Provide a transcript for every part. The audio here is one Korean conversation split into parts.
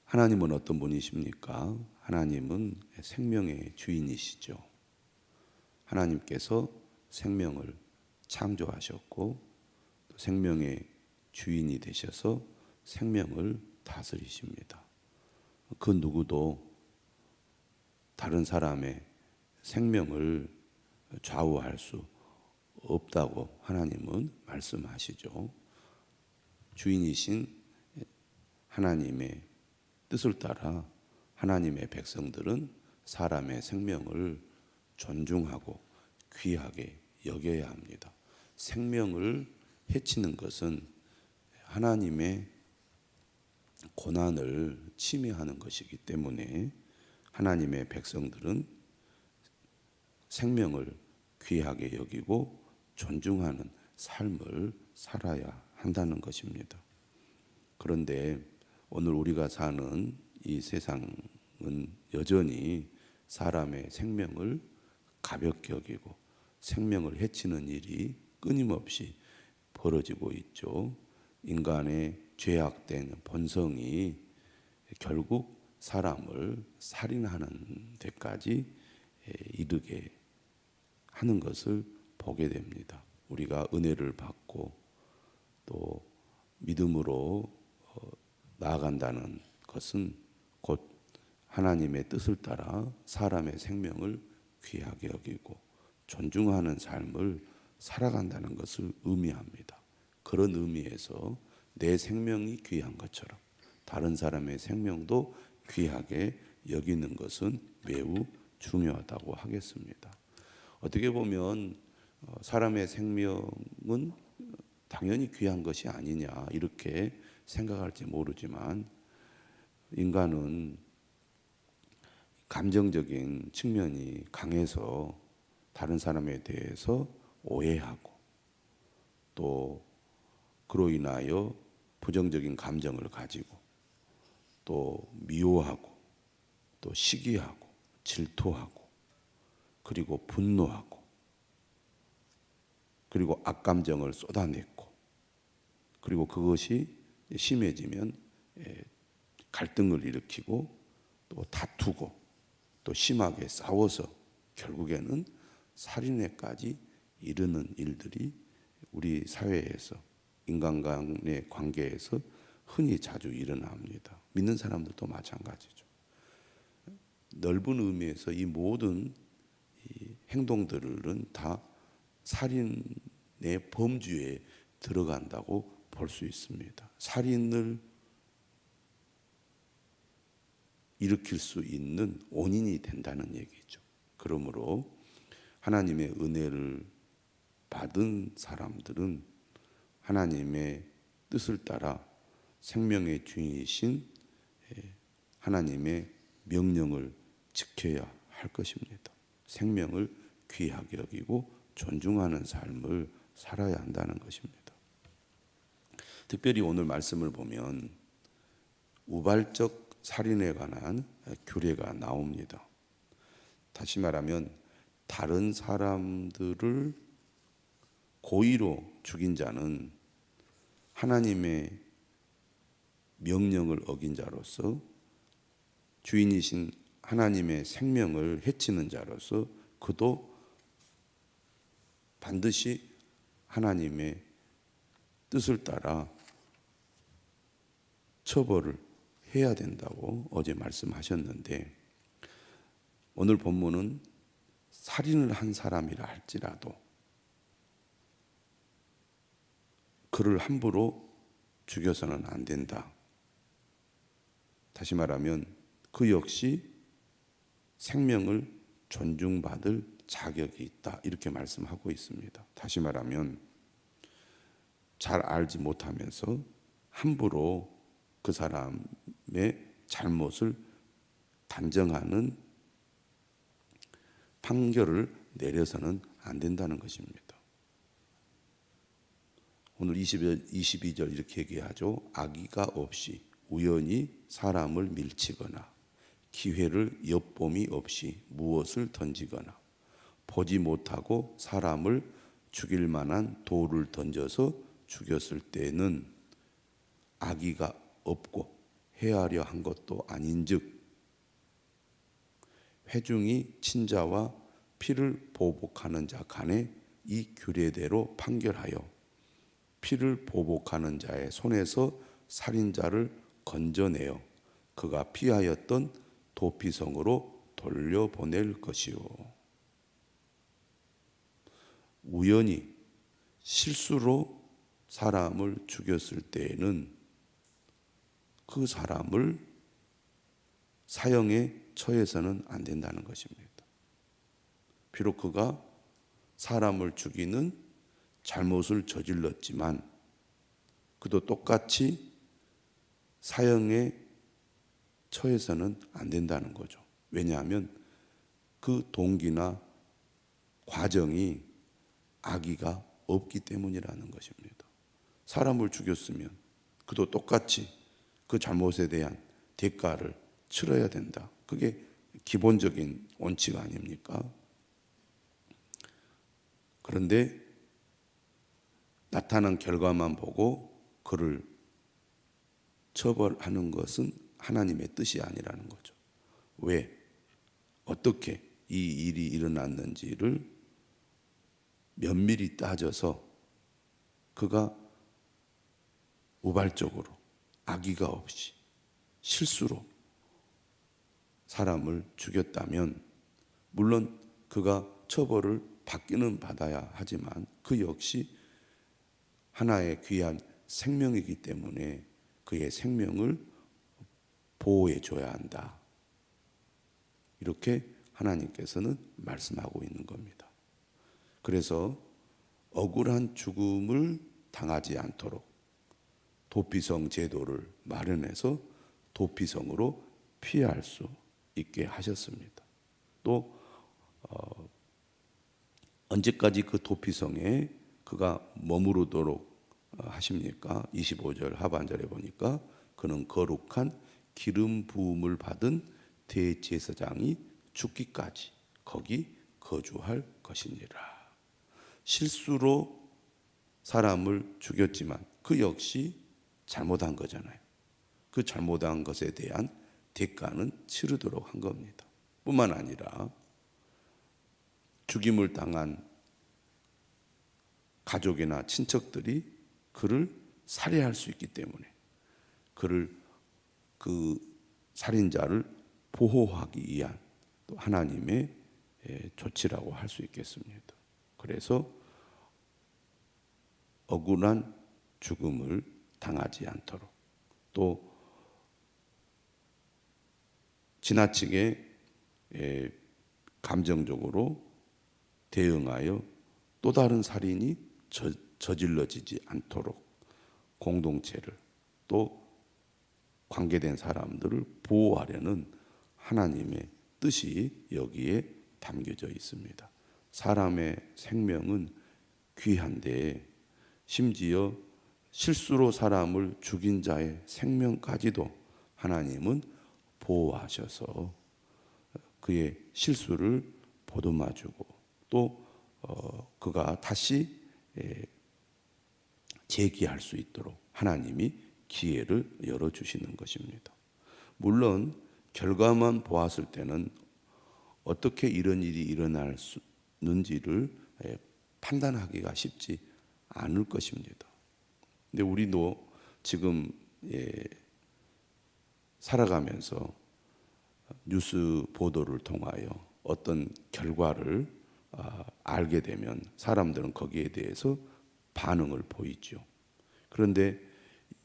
하나님은 어떤 분이십니까? 하나님은 생명의 주인이시죠. 하나님께서 생명을 창조하셨고 또 생명의 주인이 되셔서 생명을 다스리십니다. 그 누구도 다른 사람의 생명을 좌우할 수 없다고 하나님은 말씀하시죠. 주인이신 하나님의 뜻을 따라 하나님의 백성들은 사람의 생명을 존중하고 귀하게 여겨야 합니다. 생명을 해치는 것은 하나님의 고난을 침해하는 것이기 때문에 하나님의 백성들은 생명을 귀하게 여기고 존중하는 삶을 살아야 한다는 것입니다. 그런데 오늘 우리가 사는 이 세상은 여전히 사람의 생명을 가볍게 여기고 생명을 해치는 일이 끊임없이 벌어지고 있죠. 인간의 죄악된 본성이 결국 사람을 살인하는 데까지 이르게 하는 것을 보게 됩니다. 우리가 은혜를 받고 또 믿음으로 나아간다는 것은 곧 하나님의 뜻을 따라 사람의 생명을 귀하게 여기고 존중하는 삶을 살아간다는 것을 의미합니다. 그런 의미에서 내 생명이 귀한 것처럼 다른 사람의 생명도 귀하게 여기는 것은 매우 중요하다고 하겠습니다. 어떻게 보면 사람의 생명은 당연히 귀한 것이 아니냐 이렇게 생각할지 모르지만 인간은 감정적인 측면이 강해서 다른 사람에 대해서 오해하고 또 그로 인하여 부정적인 감정을 가지고 또 미워하고 또 시기하고 질투하고 그리고 분노하고 그리고 악감정을 쏟아냈고 그리고 그것이 심해지면 갈등을 일으키고 또 다투고 또 심하게 싸워서 결국에는 살인에까지 이르는 일들이 우리 사회에서 인간 간의 관계에서 흔히 자주 일어납니다. 믿는 사람들도 마찬가지죠. 넓은 의미에서 이 모든 행동들은 다 살인의 범주에 들어간다고 볼 수 있습니다. 살인을 일으킬 수 있는 원인이 된다는 얘기죠. 그러므로 하나님의 은혜를 받은 사람들은 하나님의 뜻을 따라 생명의 주인이신 하나님의 명령을 지켜야 할 것입니다. 생명을 귀하게 여기고 존중하는 삶을 살아야 한다는 것입니다. 특별히 오늘 말씀을 보면 우발적 살인에 관한 규례가 나옵니다. 다시 말하면 다른 사람들을 고의로 죽인 자는 하나님의 명령을 어긴 자로서 주인이신 하나님의 생명을 해치는 자로서 그도 반드시 하나님의 뜻을 따라 처벌을 해야 된다고 어제 말씀하셨는데 오늘 본문은 살인을 한 사람이라 할지라도 그를 함부로 죽여서는 안 된다. 다시 말하면 그 역시 생명을 존중받을 자격이 있다. 이렇게 말씀하고 있습니다. 다시 말하면 잘 알지 못하면서 함부로 그 사람의 잘못을 단정하는 판결을 내려서는 안 된다는 것입니다. 오늘 22절 이렇게 얘기하죠. 악의가 없이 우연히 사람을 밀치거나 기회를 엿봄이 없이 무엇을 던지거나 보지 못하고 사람을 죽일 만한 돌을 던져서 죽였을 때는 악의가 없고 해하려 한 것도 아닌즉 회중이 친자와 피를 보복하는 자 간에 이 규례대로 판결하여 피를 보복하는 자의 손에서 살인자를 건져내어 그가 피하였던 도피성으로 돌려보낼 것이요. 우연히 실수로 사람을 죽였을 때에는 그 사람을 사형에 처해서는 안 된다는 것입니다. 비록 그가 사람을 죽이는 잘못을 저질렀지만 그도 똑같이 사형에 처해서는 안 된다는 거죠. 왜냐하면 그 동기나 과정이 악의가 없기 때문이라는 것입니다. 사람을 죽였으면 그도 똑같이 그 잘못에 대한 대가를 치러야 된다. 그게 기본적인 원칙 아닙니까? 그런데 나타난 결과만 보고 그를 처벌하는 것은 하나님의 뜻이 아니라는 거죠. 왜? 어떻게 이 일이 일어났는지를 면밀히 따져서 그가 우발적으로 악의가 없이 실수로 사람을 죽였다면 물론 그가 처벌을 받기는 받아야 하지만 그 역시 하나의 귀한 생명이기 때문에 그의 생명을 보호해 줘야 한다. 이렇게 하나님께서는 말씀하고 있는 겁니다. 그래서 억울한 죽음을 당하지 않도록 도피성 제도를 마련해서 도피성으로 피할 수 있게 하셨습니다. 또 언제까지 그 도피성에 그가 머무르도록 하십니까? 25절 하반절에 보니까 그는 거룩한 기름 부음을 받은 대제사장이 죽기까지 거기 거주할 것이니라. 실수로 사람을 죽였지만 그 역시 잘못한 거잖아요. 그 잘못한 것에 대한 대가는 치르도록 한 겁니다. 뿐만 아니라 죽임을 당한 가족이나 친척들이 그를 살해할 수 있기 때문에 그 살인자를 보호하기 위한 또 하나님의 조치라고 할 수 있겠습니다. 그래서 억울한 죽음을 당하지 않도록 또 지나치게 감정적으로 대응하여 또 다른 살인이 저질러지지 않도록 공동체를 또 관계된 사람들을 보호하려는 하나님의 뜻이 여기에 담겨져 있습니다. 사람의 생명은 귀한데 심지어 실수로 사람을 죽인 자의 생명까지도 하나님은 보호하셔서 그의 실수를 보듬어주고 또 그가 다시 재기할 수 있도록 하나님이 기회를 열어주시는 것입니다. 물론 결과만 보았을 때는 어떻게 이런 일이 일어났는지를 판단하기가 쉽지 않을 것입니다. 근데 우리도 지금 살아가면서 뉴스 보도를 통하여 어떤 결과를 알게 되면 사람들은 거기에 대해서 반응을 보이죠. 그런데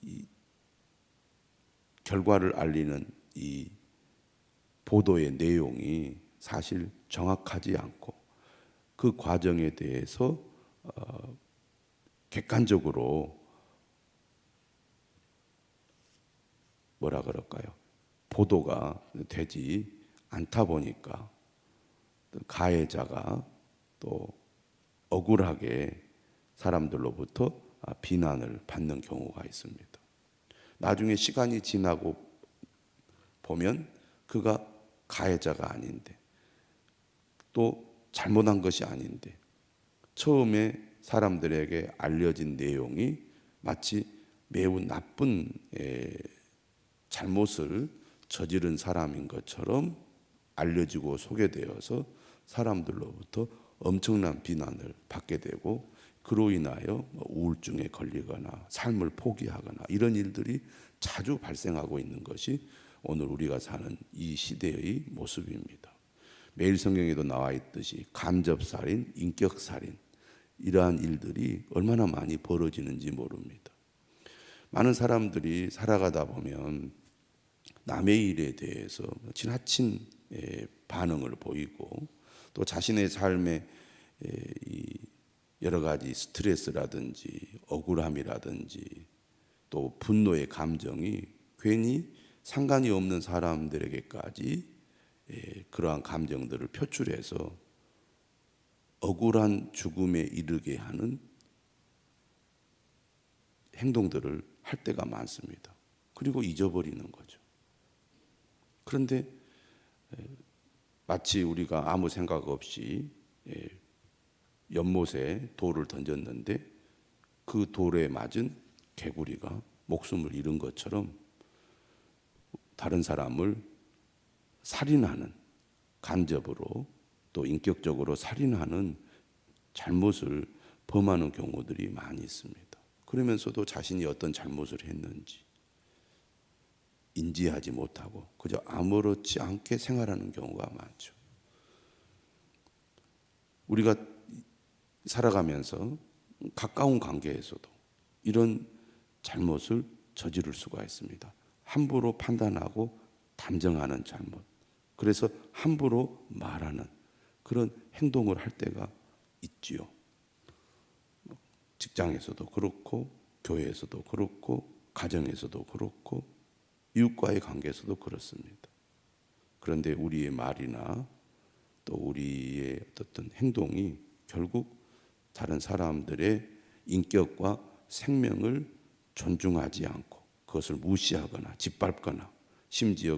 이 결과를 알리는 이 보도의 내용이 사실 정확하지 않고 그 과정에 대해서 객관적으로 뭐라 그럴까요? 보도가 되지 않다 보니까 가해자가 또 억울하게 사람들로부터 비난을 받는 경우가 있습니다. 나중에 시간이 지나고 보면 그가 가해자가 아닌데 또 잘못한 것이 아닌데 처음에 사람들에게 알려진 내용이 마치 매우 나쁜 잘못을 저지른 사람인 것처럼 알려지고 소개되어서 사람들로부터 엄청난 비난을 받게 되고 그로 인하여 우울증에 걸리거나 삶을 포기하거나 이런 일들이 자주 발생하고 있는 것이 오늘 우리가 사는 이 시대의 모습입니다. 매일 성경에도 나와 있듯이 간접살인, 인격살인 이러한 일들이 얼마나 많이 벌어지는지 모릅니다. 많은 사람들이 살아가다 보면 남의 일에 대해서 지나친 반응을 보이고 또 자신의 삶에 여러 가지 스트레스라든지 억울함이라든지 또 분노의 감정이 괜히 상관이 없는 사람들에게까지 그러한 감정들을 표출해서 억울한 죽음에 이르게 하는 행동들을 할 때가 많습니다. 그리고 잊어버리는 거죠. 그런데 마치 우리가 아무 생각 없이 연못에 돌을 던졌는데 그 돌에 맞은 개구리가 목숨을 잃은 것처럼 다른 사람을 살인하는, 간접으로 또 인격적으로 살인하는 잘못을 범하는 경우들이 많이 있습니다. 그러면서도 자신이 어떤 잘못을 했는지 인지하지 못하고 그저 아무렇지 않게 생활하는 경우가 많죠. 우리가 살아가면서 가까운 관계에서도 이런 잘못을 저지를 수가 있습니다. 함부로 판단하고 단정하는 잘못, 그래서 함부로 말하는 그런 행동을 할 때가 있지요. 직장에서도 그렇고 교회에서도 그렇고 가정에서도 그렇고 이웃과의 관계에서도 그렇습니다. 그런데 우리의 말이나 또 우리의 어떤 행동이 결국 다른 사람들의 인격과 생명을 존중하지 않고 그것을 무시하거나 짓밟거나 심지어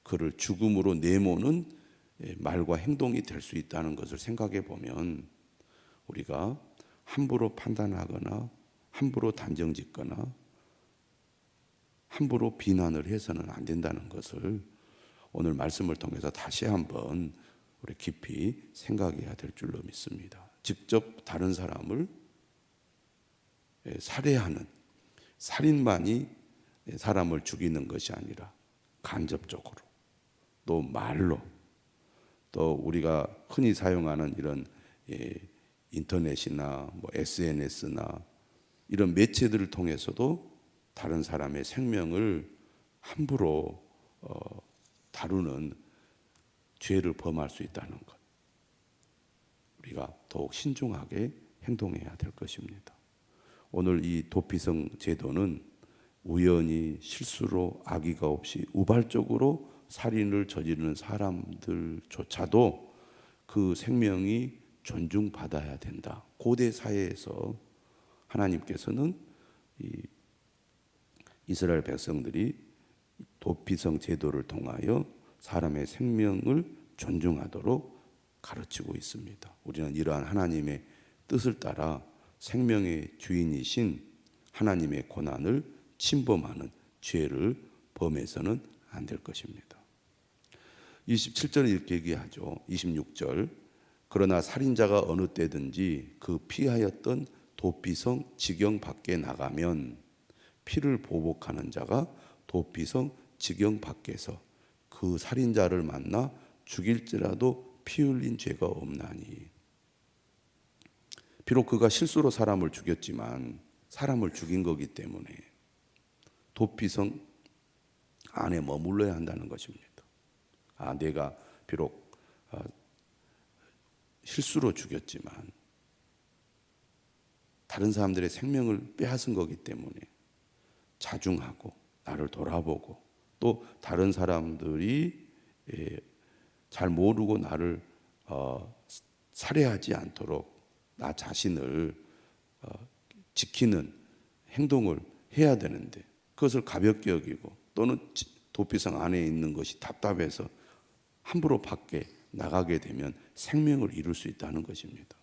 그를 죽음으로 내모는 말과 행동이 될 수 있다는 것을 생각해 보면 우리가 함부로 판단하거나 함부로 단정짓거나 함부로 비난을 해서는 안 된다는 것을 오늘 말씀을 통해서 다시 한번 우리 깊이 생각해야 될 줄로 믿습니다. 직접 다른 사람을 살해하는 살인만이 사람을 죽이는 것이 아니라 간접적으로 또 말로 또 우리가 흔히 사용하는 이런 인터넷이나 뭐 SNS나 이런 매체들을 통해서도 다른 사람의 생명을 함부로 다루는 죄를 범할 수 있다는 것, 우리가 더욱 신중하게 행동해야 될 것입니다. 오늘 이 도피성 제도는 우연히 실수로 악의가 없이 우발적으로 살인을 저지르는 사람들조차도 그 생명이 존중받아야 된다. 고대 사회에서 하나님께서는 이 이스라엘 백성들이 도피성 제도를 통하여 사람의 생명을 존중하도록 가르치고 있습니다. 우리는 이러한 하나님의 뜻을 따라 생명의 주인이신 하나님의 고난을 침범하는 죄를 범해서는 안 될 것입니다. 27절은 이렇게 얘기하죠. 26절, 그러나 살인자가 어느 때든지 그 피하였던 도피성 지경 밖에 나가면 피를 보복하는 자가 도피성 지경 밖에서 그 살인자를 만나 죽일지라도 피 흘린 죄가 없나니. 비록 그가 실수로 사람을 죽였지만 사람을 죽인 거기 때문에 도피성 안에 머물러야 한다는 것입니다. 내가 비록 실수로 죽였지만 다른 사람들의 생명을 빼앗은 거기 때문에 자중하고 나를 돌아보고 또 다른 사람들이 잘 모르고 나를 살해하지 않도록 나 자신을 지키는 행동을 해야 되는데 그것을 가볍게 여기고 또는 도피성 안에 있는 것이 답답해서 함부로 밖에 나가게 되면 생명을 잃을 수 있다는 것입니다.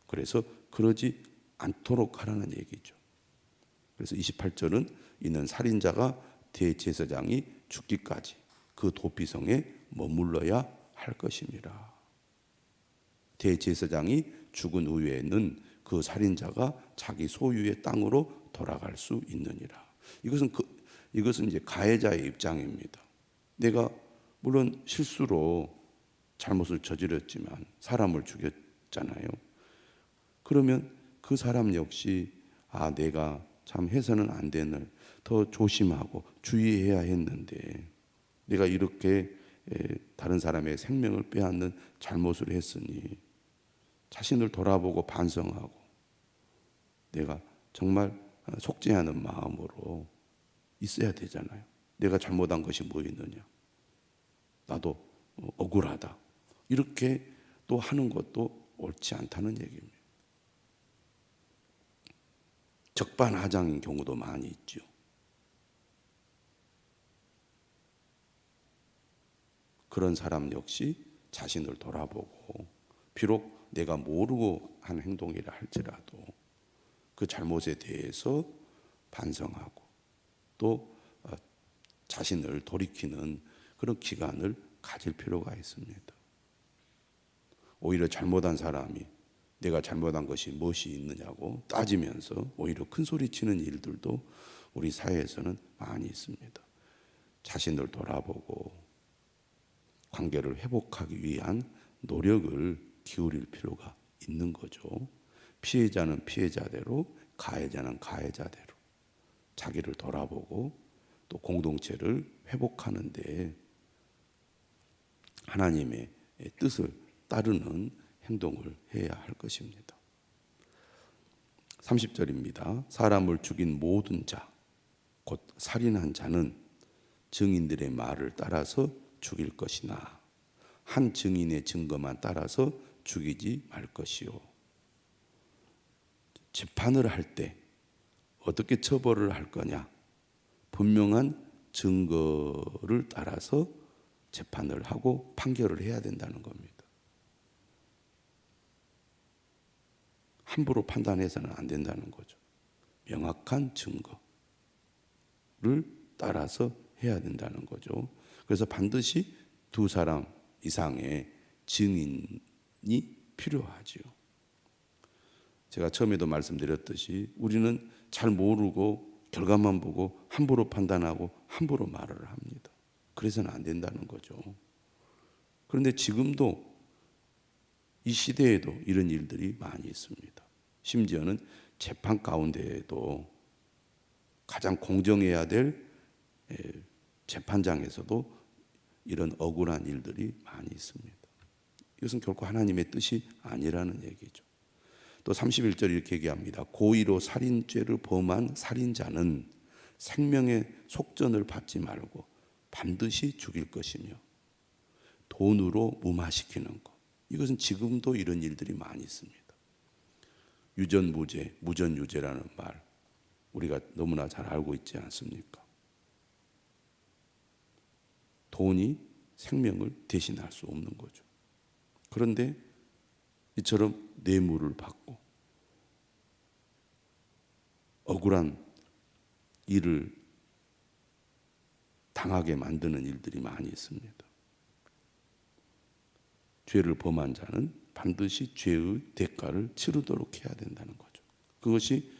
그래서 그러지 않도록 하라는 얘기죠. 그래서 28절은 이는 살인자가 대제사장이 죽기까지 그 도피성에 머물러야 할 것입니다. 대제사장이 죽은 후에는 그 살인자가 자기 소유의 땅으로 돌아갈 수 있느니라. 이것은 이제 가해자의 입장입니다. 내가 물론 실수로 잘못을 저질렀지만 사람을 죽였잖아요. 그러면 그 사람 역시 내가 참 해서는 안 되는, 더 조심하고 주의해야 했는데 내가 이렇게 다른 사람의 생명을 빼앗는 잘못을 했으니 자신을 돌아보고 반성하고 내가 정말 속죄하는 마음으로 있어야 되잖아요. 내가 잘못한 것이 뭐 있느냐, 나도 억울하다, 이렇게 또 하는 것도 옳지 않다는 얘기입니다. 적반하장인 경우도 많이 있죠. 그런 사람 역시 자신을 돌아보고 비록 내가 모르고 한 행동이라 할지라도 그 잘못에 대해서 반성하고 또 자신을 돌이키는 그런 기간을 가질 필요가 있습니다. 오히려 잘못한 사람이 내가 잘못한 것이 무엇이 있느냐고 따지면서 오히려 큰 소리치는 일들도 우리 사회에서는 많이 있습니다. 자신을 돌아보고 관계를 회복하기 위한 노력을 기울일 필요가 있는 거죠. 피해자는 피해자대로, 가해자는 가해자대로 자기를 돌아보고 또 공동체를 회복하는 데 하나님의 뜻을 따르는 행동을 해야 할 것입니다. 30절입니다. 사람을 죽인 모든 자, 곧 살인한 자는 증인들의 말을 따라서 죽일 것이나 한 증인의 증거만 따라서 죽이지 말 것이요. 재판을 할 때 어떻게 처벌을 할 거냐? 분명한 증거를 따라서 재판을 하고 판결을 해야 된다는 겁니다. 함부로 판단해서는 안 된다는 거죠. 명확한 증거를 따라서 해야 된다는 거죠. 그래서 반드시 2사람 이상의 증인이 필요하지요. 제가 처음에도 말씀드렸듯이 우리는 잘 모르고 결과만 보고 함부로 판단하고 함부로 말을 합니다. 그래서는 안 된다는 거죠. 그런데 지금도 이 시대에도 이런 일들이 많이 있습니다. 심지어는 재판 가운데에도 가장 공정해야 될 재판장에서도 이런 억울한 일들이 많이 있습니다. 이것은 결코 하나님의 뜻이 아니라는 얘기죠. 또 31절 이렇게 얘기합니다. 고의로 살인죄를 범한 살인자는 생명의 속전을 받지 말고 반드시 죽일 것이며 돈으로 무마시키는 것. 이것은 지금도 이런 일들이 많이 있습니다. 유전무죄, 무전유죄라는 말 우리가 너무나 잘 알고 있지 않습니까? 돈이 생명을 대신할 수 없는 거죠. 그런데 이처럼 뇌물을 받고 억울한 일을 당하게 만드는 일들이 많이 있습니다. 죄를 범한 자는 반드시 죄의 대가를 치르도록 해야 된다는 거죠. 그것이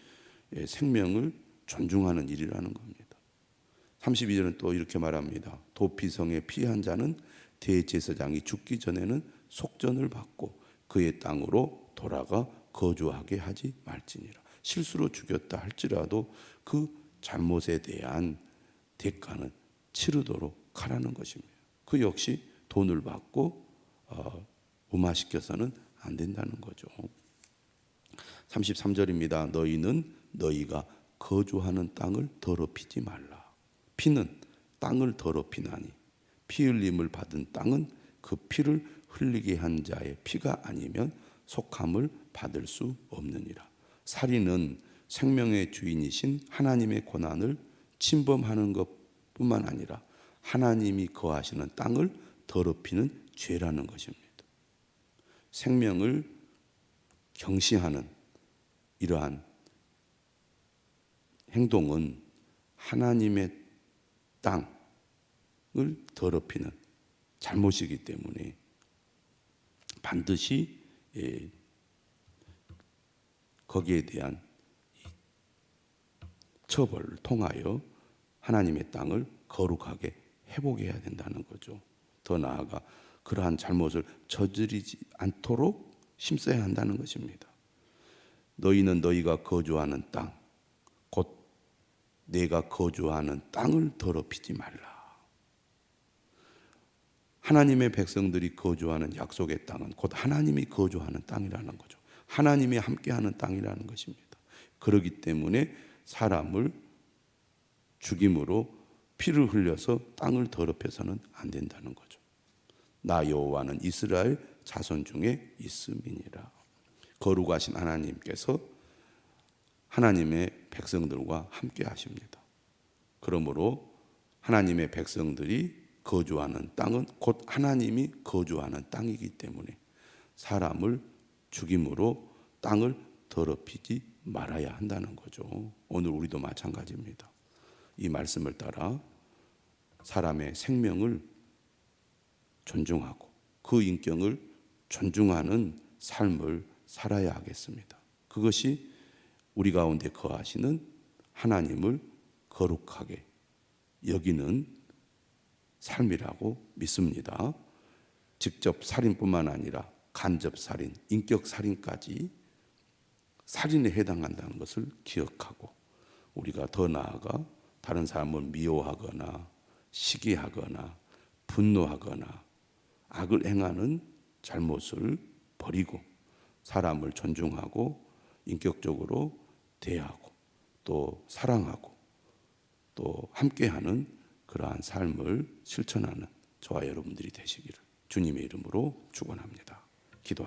생명을 존중하는 일이라는 겁니다. 32절은 또 이렇게 말합니다. 도피성에 피한 자는 대제사장이 죽기 전에는 속전을 받고 그의 땅으로 돌아가 거주하게 하지 말지니라. 실수로 죽였다 할지라도 그 잘못에 대한 대가는 치르도록 하라는 것입니다. 그 역시 돈을 받고 무마시켜서는 안 된다는 거죠. 33절입니다. 너희는 너희가 거주하는 땅을 더럽히지 말라. 피는 땅을 더럽히나니 피 흘림을 받은 땅은 그 피를 흘리게 한 자의 피가 아니면 속함을 받을 수 없느니라. 살인은 생명의 주인이신 하나님의 권한을 침범하는 것뿐만 아니라 하나님이 거하시는 땅을 더럽히는 죄라는 것입니다. 생명을 경시하는 이러한 행동은 하나님의 땅을 더럽히는 잘못이기 때문에 반드시 거기에 대한 처벌을 통하여 하나님의 땅을 거룩하게 회복해야 된다는 거죠. 더 나아가 그러한 잘못을 저지르지 않도록 힘써야 한다는 것입니다. 너희는 너희가 거주하는 땅, 곧 내가 거주하는 땅을 더럽히지 말라. 하나님의 백성들이 거주하는 약속의 땅은 곧 하나님이 거주하는 땅이라는 거죠. 하나님이 함께하는 땅이라는 것입니다. 그렇기 때문에 사람을 죽임으로 피를 흘려서 땅을 더럽혀서는 안 된다는 거죠. 나 여호와는 이스라엘 자손 중에 있음이니라. 거룩하신 하나님께서 하나님의 백성들과 함께 하십니다. 그러므로 하나님의 백성들이 거주하는 땅은 곧 하나님이 거주하는 땅이기 때문에 사람을 죽임으로 땅을 더럽히지 말아야 한다는 거죠. 오늘 우리도 마찬가지입니다. 이 말씀을 따라 사람의 생명을 존중하고 그 인격을 존중하는 삶을 살아야 하겠습니다. 그것이 우리 가운데 거하시는 하나님을 거룩하게 여기는 삶이라고 믿습니다. 직접 살인뿐만 아니라 간접 살인, 인격 살인까지 살인에 해당한다는 것을 기억하고 우리가 더 나아가 다른 사람을 미워하거나 시기하거나 분노하거나 악을 행하는 잘못을 버리고 사람을 존중하고 인격적으로 대하고 또 사랑하고 또 함께하는 그러한 삶을 실천하는 저와 여러분들이 되시기를 주님의 이름으로 축원합니다.